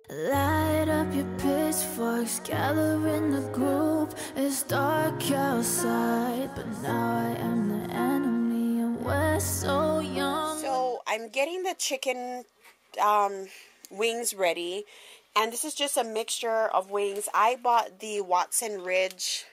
Light up your pitchforks, gather in the group. It's dark outside, but now I am the enemy and we're so young. So I'm getting the chicken wings ready, and this is just a mixture of wings. I bought the Watson Ridge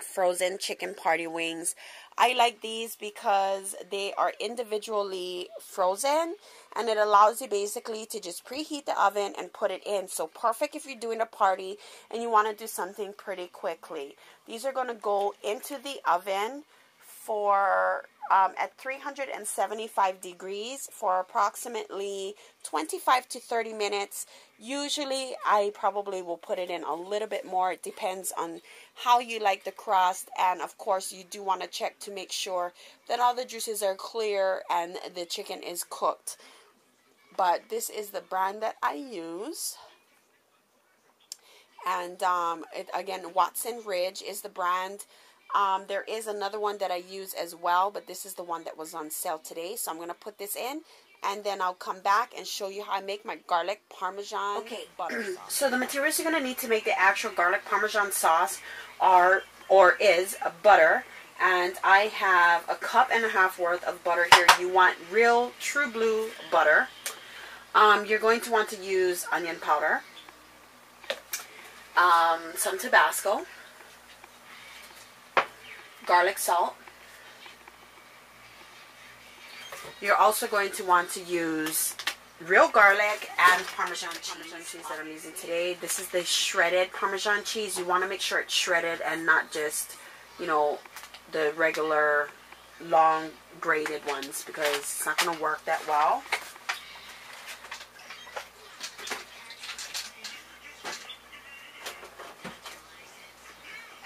frozen chicken party wings. I like these because they are individually frozen, and it allows you basically to just preheat the oven and put it in. So perfect if you're doing a party and you want to do something pretty quickly. These are going to go into the oven for at 375 degrees for approximately 25 to 30 minutes. Usually I probably will put it in a little bit more. It depends on how you like the crust, and of course you do want to check to make sure that all the juices are clear and the chicken is cooked. But this is the brand that I use, and again, Watson Ridge is the brand. There is another one that I use as well, but this is the one that was on sale today. So I'm going to put this in, and then I'll come back and show you how I make my garlic Parmesan butter sauce. So the materials you're going to need to make the actual garlic Parmesan sauce is butter. And I have a cup and a half worth of butter here. You want real true blue butter. You're going to want to use onion powder, some Tabasco, garlic salt. You're also going to want to use real garlic and Parmesan cheese that I'm using today. This is the shredded Parmesan cheese. You want to make sure it's shredded and not just, you know, the regular long grated ones, because it's not going to work that well.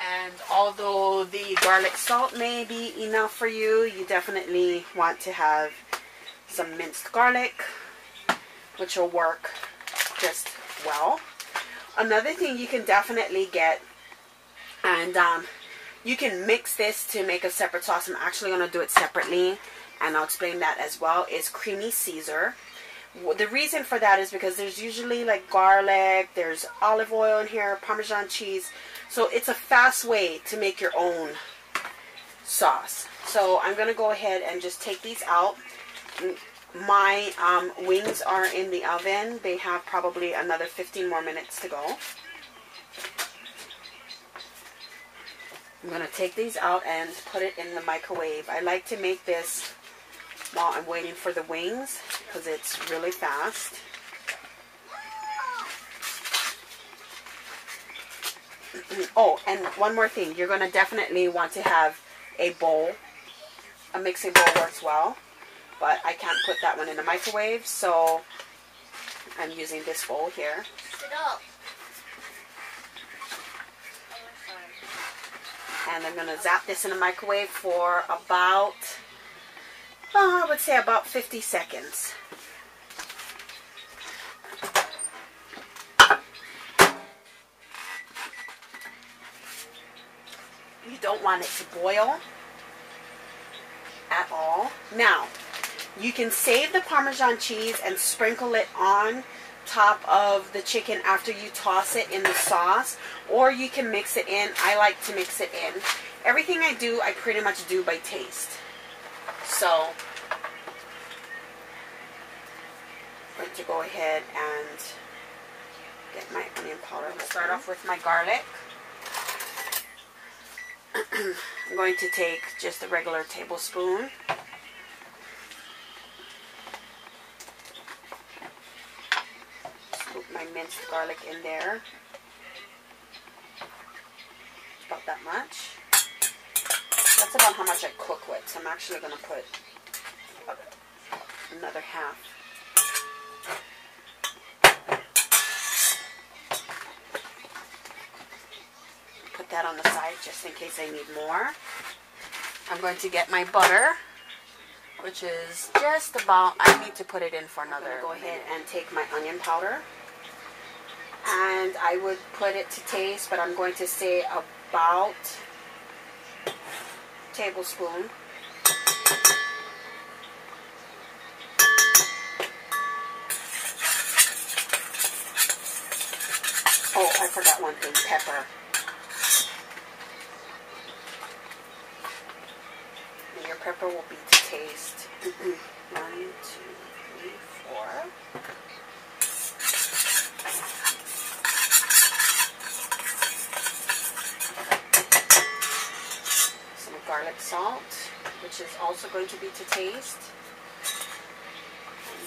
And although the garlic salt may be enough for you, you definitely want to have some minced garlic, which will work just well. Another thing you can definitely get, and you can mix this to make a separate sauce. I'm actually going to do it separately, and I'll explain that as well, is creamy Caesar. The reason for that is because there's usually like garlic, there's olive oil in here, Parmesan cheese. So it's a fast way to make your own sauce. So I'm going to go ahead and just take these out. My wings are in the oven. They have probably another 15 more minutes to go. I'm going to take these out and put it in the microwave. I like to make this while I'm waiting for the wings because it's really fast. Oh, and one more thing. You're going to definitely want to have a bowl. A mixing bowl works well, but I can't put that one in the microwave, so I'm using this bowl here. Sit up. And I'm going to zap this in the microwave for about, I would say about 50 seconds. You don't want it to boil at all. Now, you can save the Parmesan cheese and sprinkle it on top of the chicken after you toss it in the sauce, or you can mix it in. I like to mix it in. Everything I do, I pretty much do by taste. So, I'm going to go ahead and get my onion powder. I'll start off with my garlic. I'm going to take just a regular tablespoon. Scoop my minced garlic in there. About that much. That's about how much I cook with. So I'm actually going to put another half. Put that on the side just in case I need more. I'm going to get my butter, which is just about, I need to put it in for another. Go ahead and take my onion powder, and I would put it to taste, but I'm going to say about a tablespoon. forgot one thing, pepper. And your pepper will be to taste. 1, 2, 3, 4. Some garlic salt, which is also going to be to taste.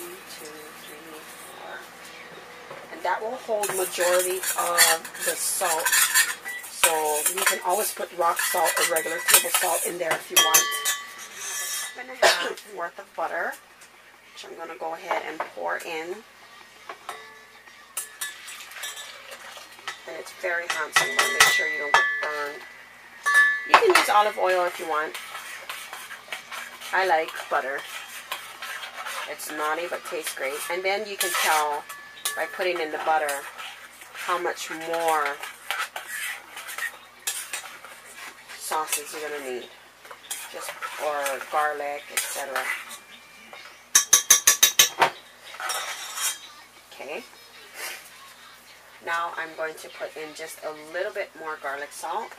1, 2, 3, 4. And that will hold majority of the salt. So you can always put rock salt or regular table salt in there if you want. A cup and a half worth of butter, which I'm going to go ahead and pour in. And it's very hot, so you want to make sure you don't get burned. You can use olive oil if you want. I like butter. It's naughty but tastes great. And then you can tell by putting in the butter how much more sauces you're going to need. Just, or garlic, etc. Okay. Now I'm going to put in just a little bit more garlic salt.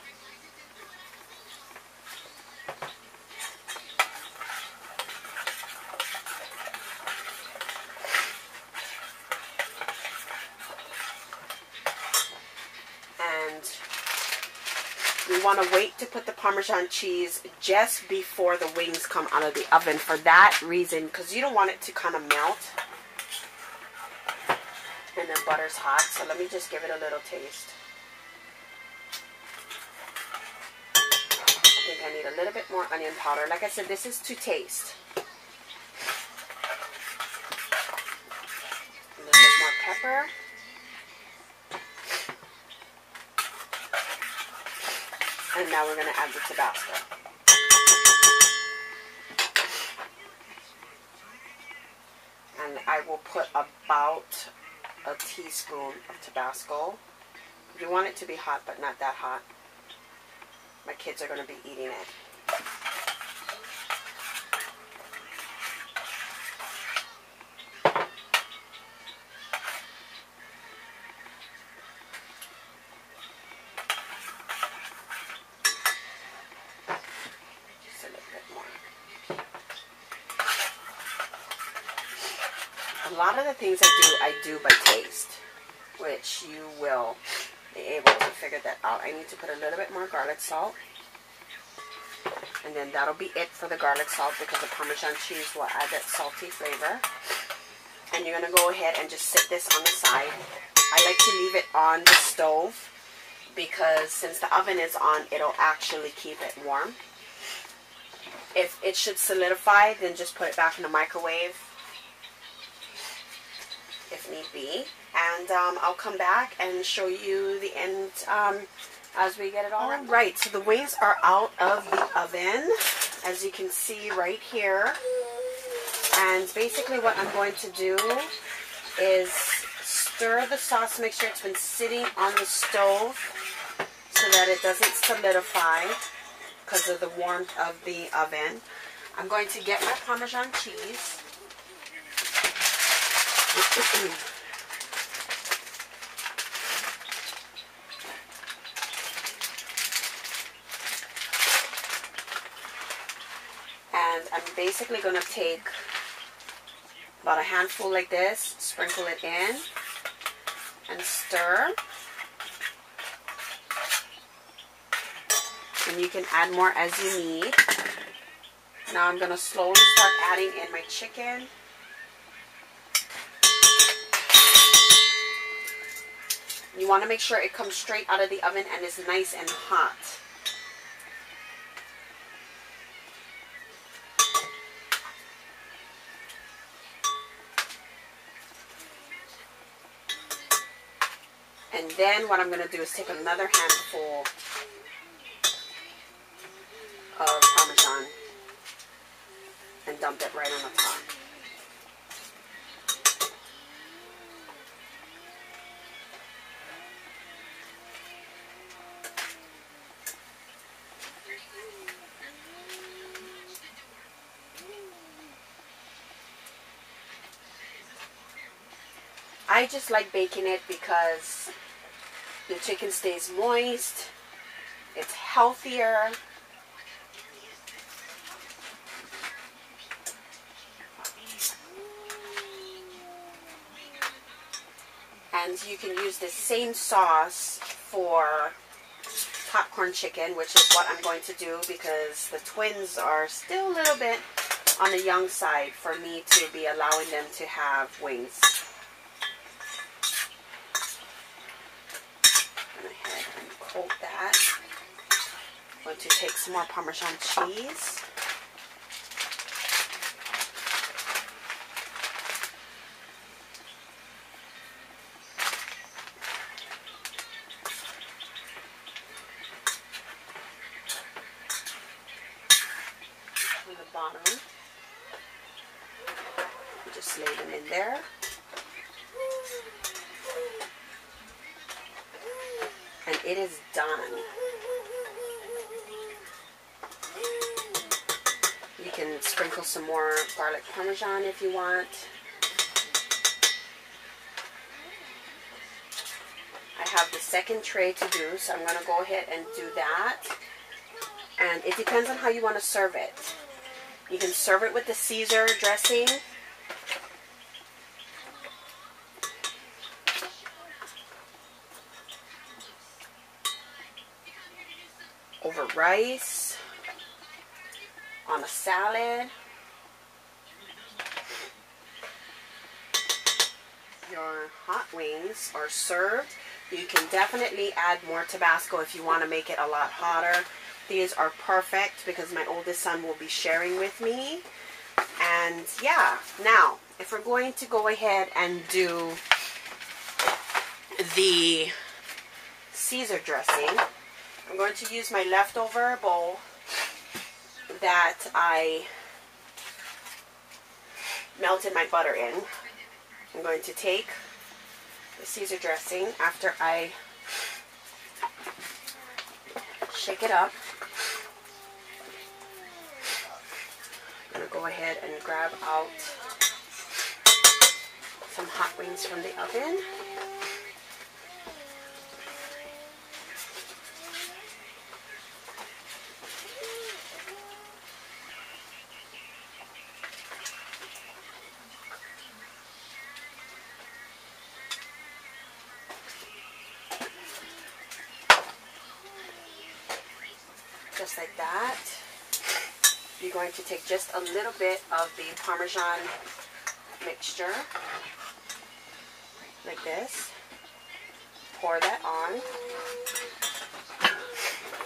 We want to wait to put the Parmesan cheese just before the wings come out of the oven for that reason, because you don't want it to kind of melt. And the butter's hot, so let me just give it a little taste. I think I need a little bit more onion powder. Like I said, this is to taste. A little bit more pepper. And now we're going to add the Tabasco. And I will put about a teaspoon of Tabasco. You want it to be hot, but not that hot. My kids are going to be eating it. A lot of the things I do by taste, which you will be able to figure that out. I need to put a little bit more garlic salt. And then that'll be it for the garlic salt, because the Parmesan cheese will add that salty flavor. And you're going to go ahead and just sit this on the side. I like to leave it on the stove, because since the oven is on, it'll actually keep it warm. If it should solidify, then just put it back in the microwave if need be, and I'll come back and show you the end as we get it all ready. Right, so the wings are out of the oven, as you can see right here, and basically what I'm going to do is stir the sauce mixture. It's been sitting on the stove so that it doesn't solidify because of the warmth of the oven. I'm going to get my Parmesan cheese. And I'm basically going to take about a handful like this, sprinkle it in, and stir. And you can add more as you need. Now I'm going to slowly start adding in my chicken. You want to make sure it comes straight out of the oven and is nice and hot. And then what I'm going to do is take another handful of Parmesan and dump it right on the top. I just like baking it because The chicken stays moist. It's healthier. And you can use the same sauce for popcorn chicken, which is what I'm going to do because the twins are still a little bit on the young side for me to be allowing them to have wings. Go ahead and coat that. I'm going to take some more Parmesan cheese. On the bottom. Just lay them in there. And it is done. You can sprinkle some more garlic Parmesan if you want. I have the second tray to do, so I'm going to go ahead and do that. And it depends on how you want to serve it. You can serve it with the Caesar dressing. Over rice. On a salad. Your hot wings are served. You can definitely add more Tabasco if you want to make it a lot hotter. These are perfect because my oldest son will be sharing with me. And yeah, now if we're going to go ahead and do the Caesar dressing, I'm going to use my leftover bowl that I melted my butter in. I'm going to take the Caesar dressing after I shake it up. I'm going to go ahead and grab out some hot wings from the oven. Just like that. You're going to take just a little bit of the Parmesan mixture, like this. Pour that on.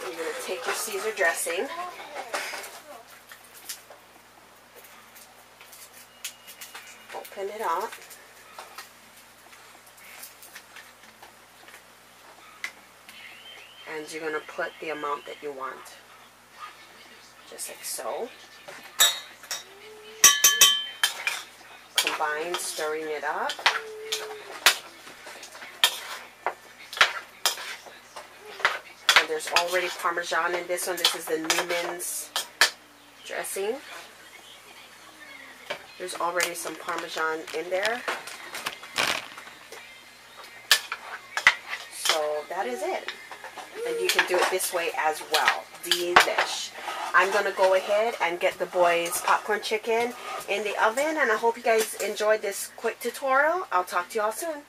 You're going to take your Caesar dressing. Open it up. And you're going to put the amount that you want. Just like so. Combine, stirring it up. And there's already Parmesan in this one. This is the Newman's dressing. There's already some Parmesan in there. So that is it. And you can do it this way as well. Delish. I'm going to go ahead and get the boys' popcorn chicken in the oven. And I hope you guys enjoyed this quick tutorial. I'll talk to you all soon.